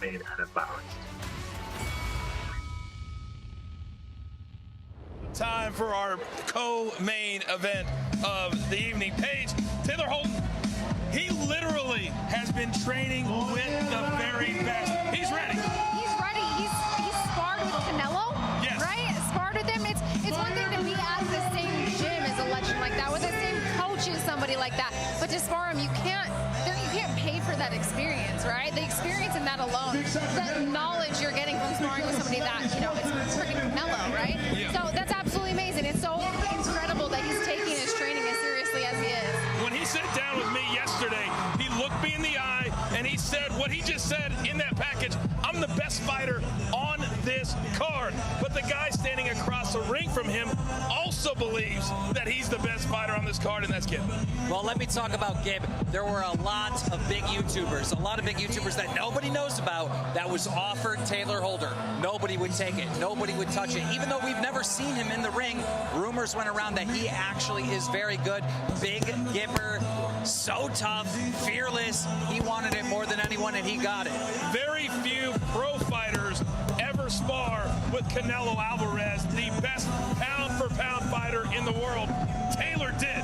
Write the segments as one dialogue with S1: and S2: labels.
S1: main and unbalanced.
S2: Time for our co-main event of the evening. Paige, Taylor Holden, he literally has been training with the very best. He's ready.
S3: He's ready. He's sparred with Canelo,
S2: yes.
S3: Right? Sparred with him. It's one thing to be at the same gym as a legend like that, with the same coach as somebody like that, but to spar him, you can't pay for that experience, right? The experience in that alone, the knowledge you're getting from sparring with somebody that, it's freaking Canelo, right?
S2: Yeah.
S3: So that's absolutely amazing. It's so incredible that he's taking his training as seriously as he is.
S2: When he sat down with me yesterday, he looked me in the eye and he said what he just said in that package: I'm the best fighter on this card. But the guy standing across the ring from him also believes that he's the best fighter on this card, and that's Gib.
S4: Well, let me talk about Gib. There were a lot of big YouTubers that nobody knows about that was offered Taylor Holder. Nobody would take it. Nobody would touch it. Even though we've never seen him in the ring, rumors went around that he actually is very good. Big Gibber, so tough, fearless. He wanted it more than anyone, and he got it.
S2: Very few pro fighters ever spar with Canelo Alvarez, the best pound-for-pound fighter in the world. Taylor did,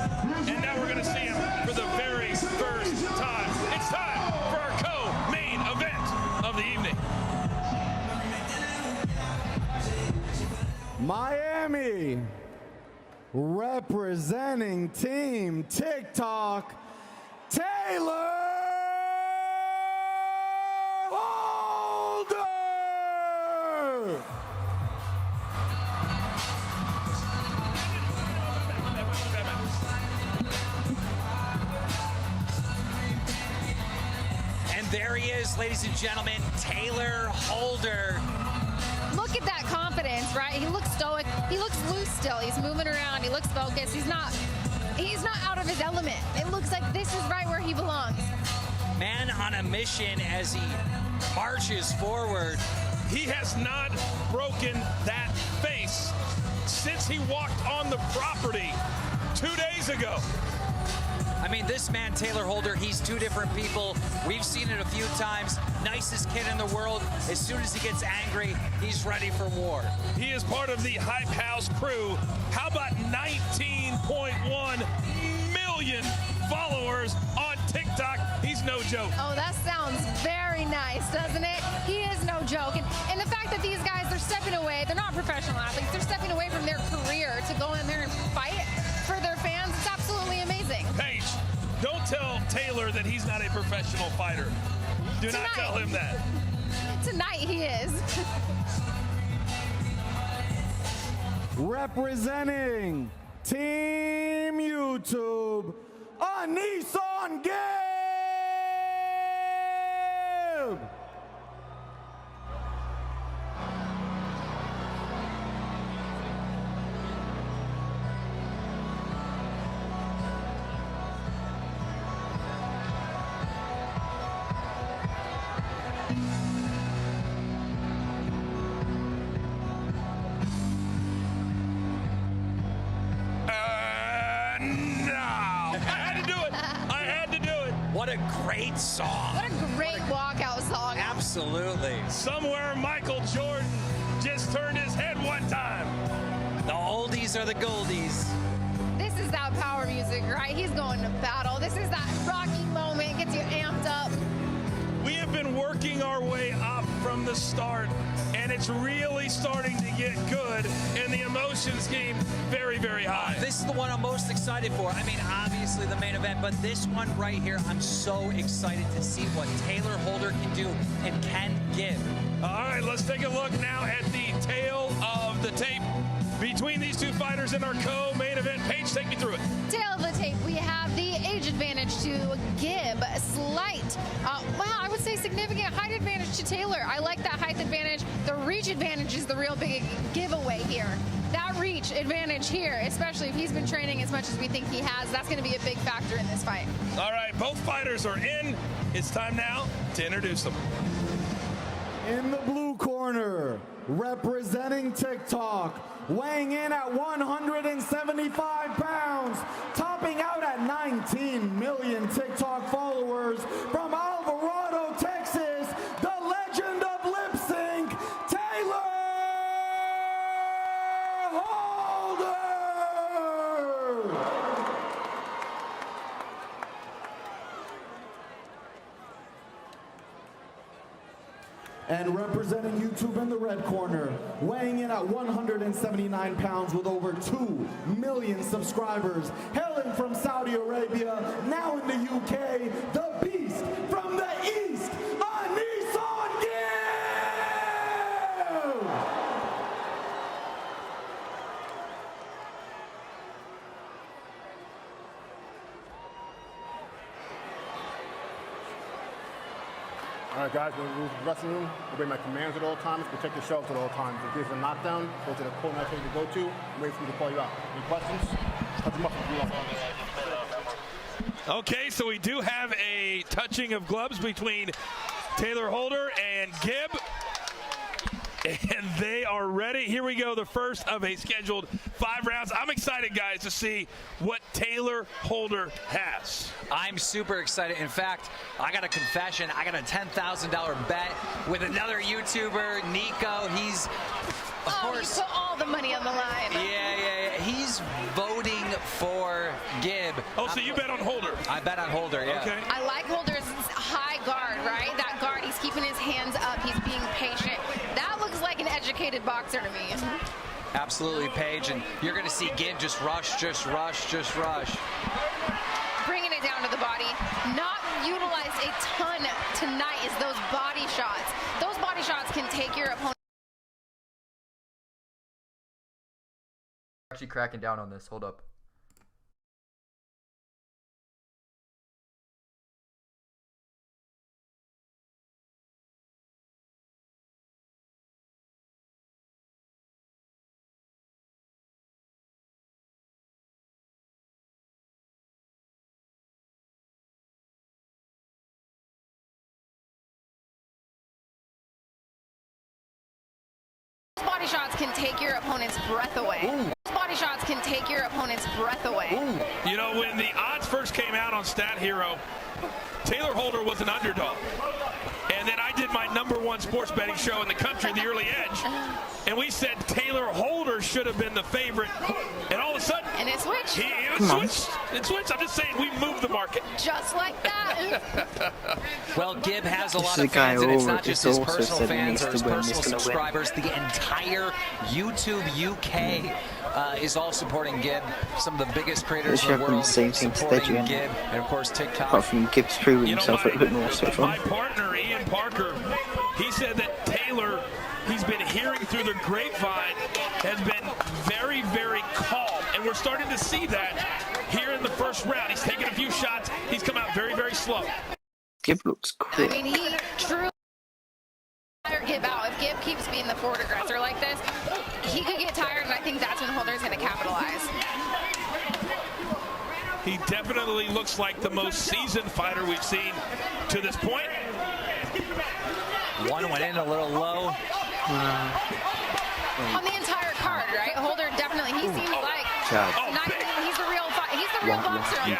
S2: and now we're going to see him for the very first time. It's time for our co-main event of the evening.
S5: Miami, representing Team TikTok, Taylor Holder!
S4: And there he is, ladies and gentlemen, Taylor Holder.
S3: Look at that confidence, right? He looks stoic. He looks loose still. He's moving around. He looks focused. He's not out of his element. It looks like this is right where he belongs.
S4: Man on a mission as he marches forward.
S2: He has not broken that face since he walked on the property 2 days ago.
S4: I mean, this man, Taylor Holder, he's two different people. We've seen it a few times. Nicest kid in the world. As soon as he gets angry, he's ready for war.
S2: He is part of the Hype House crew. How about 19.1 million followers on TikTok? He's no joke.
S3: Oh, that sounds very nice, doesn't it? He is no joke. And the fact that these guys, they're stepping away. They're not professional athletes. They're stepping away from their career to go in there and fight for their fans. It's absolutely amazing.
S2: Paige, don't tell Taylor that he's not a professional fighter. Do not tell him that.
S3: Tonight he is.
S5: Representing Team YouTube, a Nissan Gib!
S4: What a great song.
S3: What a great walkout song.
S4: Absolutely.
S2: Somewhere Michael Jordan just turned his head one time.
S4: The oldies are the goldies.
S3: This is that power music, right? He's going to battle. This is that rocky moment, gets you amped up.
S2: We have been working our way up from the start, and it's really starting to get good, and the emotions game very, very high.
S4: This is the one I'm most excited for. I mean, obviously the main event, but this one right here, I'm so excited to see what Taylor Holder can do and can give.
S2: All right, let's take a look now at the tail of the tape between these two fighters in our co-main event. Paige, take me through it.
S3: Tail of the tape, we have the age advantage to Gib, slight, well, I would say significant height advantage to Taylor. I like that height advantage. The reach advantage is the real big giveaway here. That reach advantage here, especially if he's been training as much as we think he has, that's going to be a big factor in this fight.
S2: All right, both fighters are in. It's time now to introduce them.
S5: In the blue corner, representing TikTok, weighing in at 175 pounds, topping out at 19 million TikTok followers, from Alvarado, Texas, the legend And representing YouTube in the red corner, weighing in at 179 pounds with over 2 million subscribers, hailing from Saudi Arabia, now in the UK, the beast from the east, Anisan Gibb!
S1: All right, guys, we're going to move to the dressing room. We'll bring my commands at all times, protect the shelves at all times. If there's a knockdown, go to the corner I told you to go to, wait for me to call you out. Any questions? Cut them up if you want.
S2: Okay, so we do have a touching of gloves between Taylor Holder and Gibb. And they are ready. Here we go, the first of a scheduled 5 rounds. I'm excited, guys, to see what Taylor Holder has.
S4: I'm super excited. In fact, I got a confession. I got a $10,000 bet with another YouTuber, Nico. He's, of course,
S3: you put all the money on the line.
S4: Yeah. He's voting for Gibb.
S2: Oh, so you bet on Holder?
S4: I bet on Holder, yeah.
S2: Okay.
S3: I like Holder's high guard, right? That guard, he's keeping his hands up. He's being patient. That looks like an educated boxer to me.
S4: Absolutely, Paige. And you're going to see Gibb just rush.
S3: Bringing it down to the body. Not utilized a ton tonight is those body shots. Those body shots can take your opponent.
S6: Actually cracking down on this. Hold up.
S3: Body shots can take your opponent's breath away.
S2: Ooh.
S3: Body shots can take your opponent's breath away.
S2: Ooh. You know, when the odds first came out on Stat Hero, Taylor Holder was an underdog. And then I did my #1 sports betting show in the country, The Early Edge. And we said Taylor Holder should have been the favorite. And all of a sudden,
S3: and it switched.
S2: It switched. I'm just saying, we moved the market.
S3: Just like that.
S4: Well, Gibb has a lot of fans, and it's not just his personal fans or his personal subscribers. The entire YouTube UK is all supporting Gibb. Some of the biggest creators in the world supporting Gibb, and of course TikTok.
S7: Apart from Gibbs proving himself a bit more so far.
S2: My partner, Ian Parker, he said that Taylor, he's been hearing through the grapevine, has been very, very calm. And we're starting to see that here in the first round. He's taken a few shots. He's come out very, very slow.
S7: Gibb looks cool.
S3: I mean, he truly tired Gibb out. If Gibb keeps being the forward aggressor like this, he could get tired, and I think that's when Holder's going to capitalize.
S2: He definitely looks like the most seasoned fighter we've seen to this point.
S4: One went in a little low.
S3: On the entire card, right? Holder definitely, he seems like he's the real boxer.
S2: Yeah,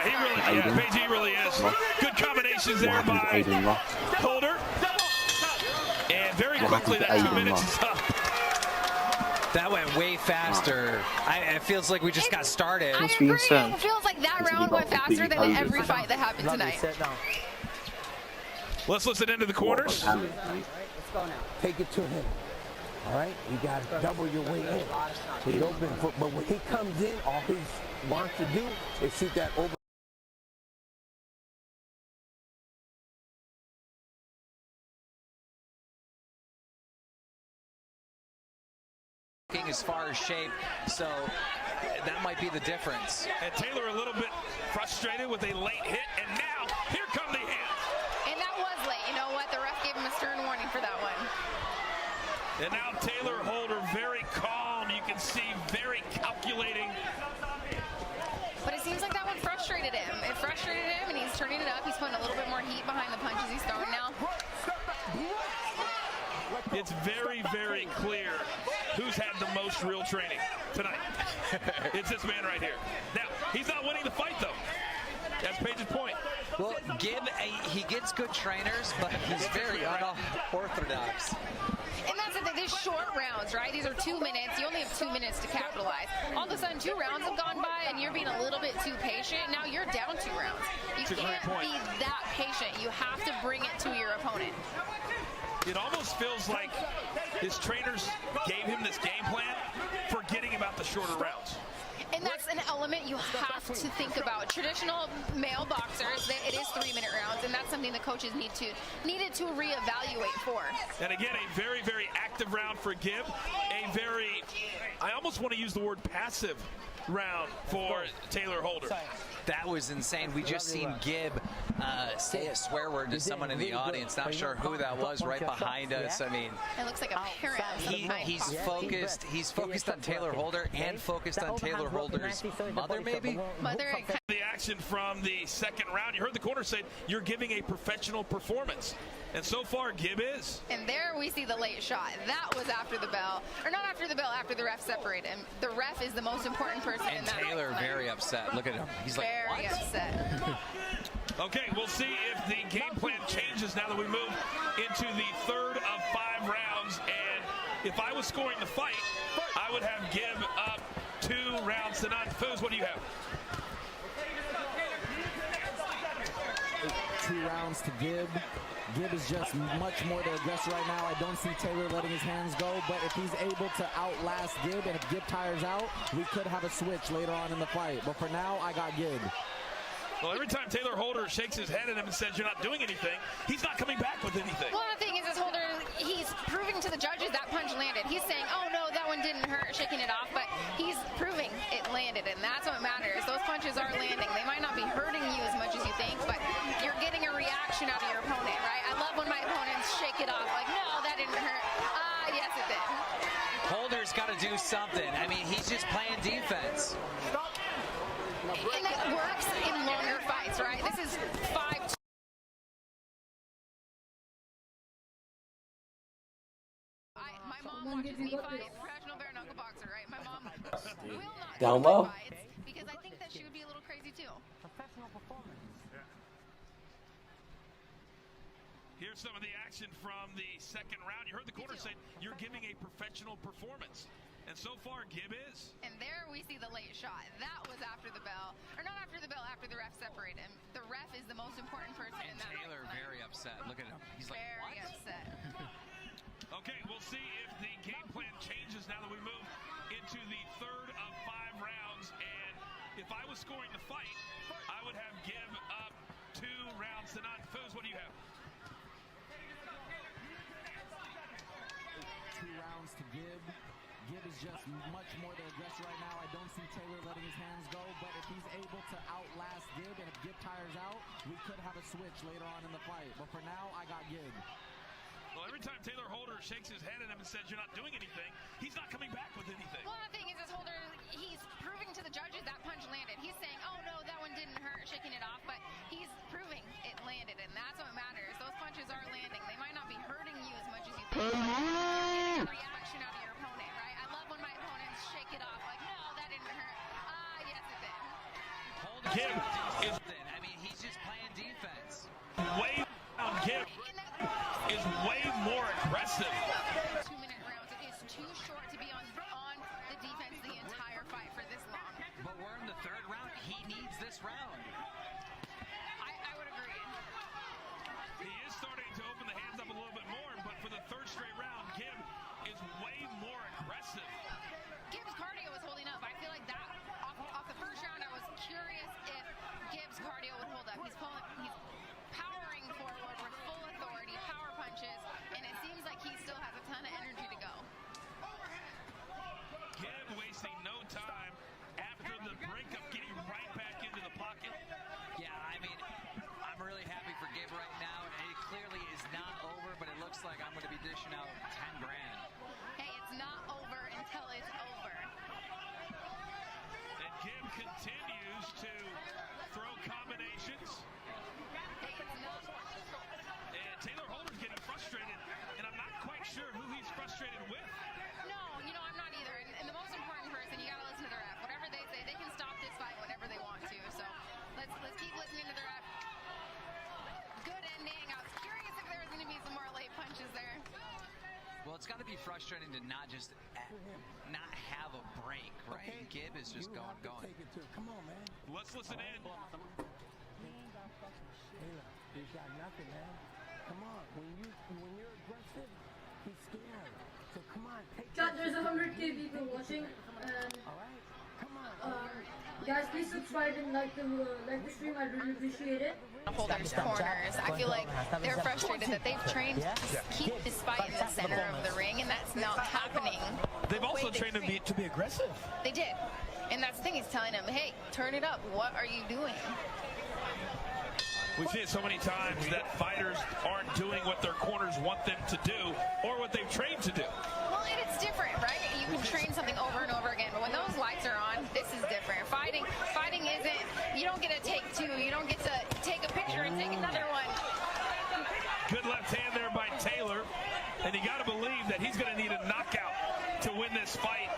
S2: he really is. Good combinations there by Holder. And very quickly, that 2 minutes is up.
S4: That went way faster. It feels like we just got started.
S3: I agree. It feels like that round went faster than every fight that happened tonight.
S2: Let's listen into the corners.
S8: Let's go now. Take it to him. All right? You got to double your weight in. He's open, but when he comes in, all he wants to do is shoot that over.
S4: As far as shape, so that might be the difference.
S2: And Taylor a little bit frustrated with a late hit, and now here come the hands.
S3: And that was late. You know what? The ref gave him a stern warning for that one.
S2: And now Taylor Holder very calm. You can see very calculating.
S3: But it seems like that one frustrated him. It frustrated him, and he's turning it up. He's putting a little bit more heat behind the punches he's throwing now.
S2: It's very, very clear who's had the most real training tonight. It's this man right here. Now, he's not winning the fight, though. That's Paige's point.
S4: Well, Gibb, he gets good trainers, but he's very unorthodox.
S3: And that's the thing. These short rounds, right? These are 2 minutes. You only have 2 minutes to capitalize. All of a sudden, 2 rounds have gone by, and you're being a little bit too patient. Now you're down 2 rounds. You can't be that patient. You have to bring it to your opponent.
S2: It almost feels like his trainers gave him this game plan, forgetting about the shorter rounds.
S3: And that's an element you have to think about. Traditional male boxers, it is 3-minute rounds, and that's something the coaches needed to reevaluate for.
S2: And again, a very, very active round for Gibb. A very, I almost want to use the word passive round for Taylor Holder.
S4: That was insane. We just seen Gibb say a swear word to someone in the audience. Not sure who that was right behind us. I mean,
S3: it looks like a parent.
S4: He's focused. He's focused on Taylor Holder and focused on Taylor Holder's mother, maybe.
S2: The action from the second round. You heard the corner say you're giving a professional performance, and so far Gibb is.
S3: And there we see the late shot. That was after the bell, or not after the bell. After the ref separated him. The ref is the most important person in that.
S4: And Taylor very upset. Look at him. He's like,
S3: very upset.
S2: Okay, we'll see if the game plan changes now that we move into the third of 5 rounds. And if I was scoring the fight, I would have Gibb up 2 rounds to none. Foos, what do you have?
S5: 2 rounds to Gibb. Gibb is just much more the aggressor right now. I don't see Taylor letting his hands go, but if he's able to outlast Gibb, and if Gibb tires out, we could have a switch later on in the fight. But for now, I got Gibb.
S2: Well, every time Taylor Holder shakes his head at him and says you're not doing anything, he's not coming back with anything.
S3: Well, the thing is Holder, he's proving to the judges that punch landed. He's saying, oh no, that one didn't hurt, shaking it off, but he's proving it landed, and that's what matters. Those punches are landing. They might not be hurting you as much as you think, but you're getting a reaction out of your opponent, right? I love when my opponents shake it off, like, no, that didn't hurt. Yes, it did.
S4: Holder's got to do something. I mean, he's just playing defense.
S3: And that works in longer fights, right? This is 5. My mom watches me fight, professional bare knuckle boxer, right? My mom will not
S6: Down low.
S3: fights because I think that she would be a little crazy too.
S8: Professional performance.
S2: Here's some of the action from the second round. You heard the corner say you're giving a professional performance. And so far, Gibb is.
S3: And there we see the late shot. That was after the bell, or not after the bell, after the ref separated him. The ref is the most important person in that.
S4: Taylor very upset. Look at him. He's like,
S3: very upset.
S2: Okay, we'll see if the game plan changes now that we move into the third of 5 rounds. And if I was scoring the fight, I would have Gibb up 2 rounds to none. Foos, what do you have?
S5: 2 rounds to Gibb. Gibb is just much more the aggressor right now. I don't see Taylor letting his hands go, but if he's able to outlast Gibb, and if Gibb tires out, we could have a switch later on in the fight. But for now, I got Gibb.
S2: Well, every time Taylor Holder shakes his head at him and says you're not doing anything, he's not coming back with anything.
S3: Well, the thing is Holder, he's proving to the judges that punch landed. He's saying, oh no, that one didn't hurt, shaking it off, but he's proving it landed, and that's what matters. Those punches are landing. They might not be hurting you as much as you think. You're getting a reaction out of your opponent, right? I love when my opponents shake it off, like, no, that didn't hurt. Yes, it did.
S2: Gibb is,
S4: I mean, he's just playing defense.
S2: way down. Gibb is way more aggressive.
S3: 2-minute rounds. It is too short to be on the defense the entire fight for this long.
S4: But we're in the 3rd round. He needs this round.
S3: I would agree.
S2: He is starting to open the hands up a little bit more, but for the 3rd straight round, Gibb is way more aggressive.
S3: Gibb's cardio was holding up. I feel like that off the 1st round, I was curious if Gibb's cardio would hold up. He's powering forward with full authority, power punches, and it seems like he still has a ton of energy to go.
S2: Gibb wasting no time after the breakup, getting right back into the pocket.
S4: Yeah, I mean, I'm really happy for Gibb right now. It clearly is not over, but it looks like I'm going to be dishing out 10 grand.
S3: Hey, it's not over until it's over.
S2: And Gibb continues to throw combinations.
S3: Hey, it's not.
S2: And Taylor Holder's getting frustrated, and I'm not quite sure who he's frustrated with.
S3: No, I'm not either. And the most important person, you got to listen to the ref. Whatever they say, they can stop this fight whenever they want to. So let's keep listening to the ref. Good ending. I was curious if there was going to be some more late punches there.
S4: Well, it's got to be frustrating to not have a break, right?
S8: Okay.
S4: Gibb is just going.
S8: Take it to, come on, man.
S2: Let's listen in.
S8: Taylor, he's got nothing, man. Come on, when you're aggressive, he's scared. So come on, take
S6: Chat, there's 100K people watching.
S8: All right, come on.
S6: Guys, please subscribe and like the stream. I really appreciate it.
S3: Holders corners. I feel like they're frustrated that they've trained to keep this fight in the center of the ring, and that's not happening.
S2: They've also trained him to be aggressive.
S3: They did. And that's the thing, he's telling them, hey, turn it up. What are you doing?
S2: We've seen it so many times that fighters aren't doing what their corners want them to do or what they've trained to do.
S3: Well, and it's different, right? You can train something over and over again, but when those lights are on, this is different. Fighting isn't, you don't get to take two, you don't get to take a picture and take another one.
S2: Good left hand there by Taylor, and you got to believe that he's going to need a knockout to win this fight.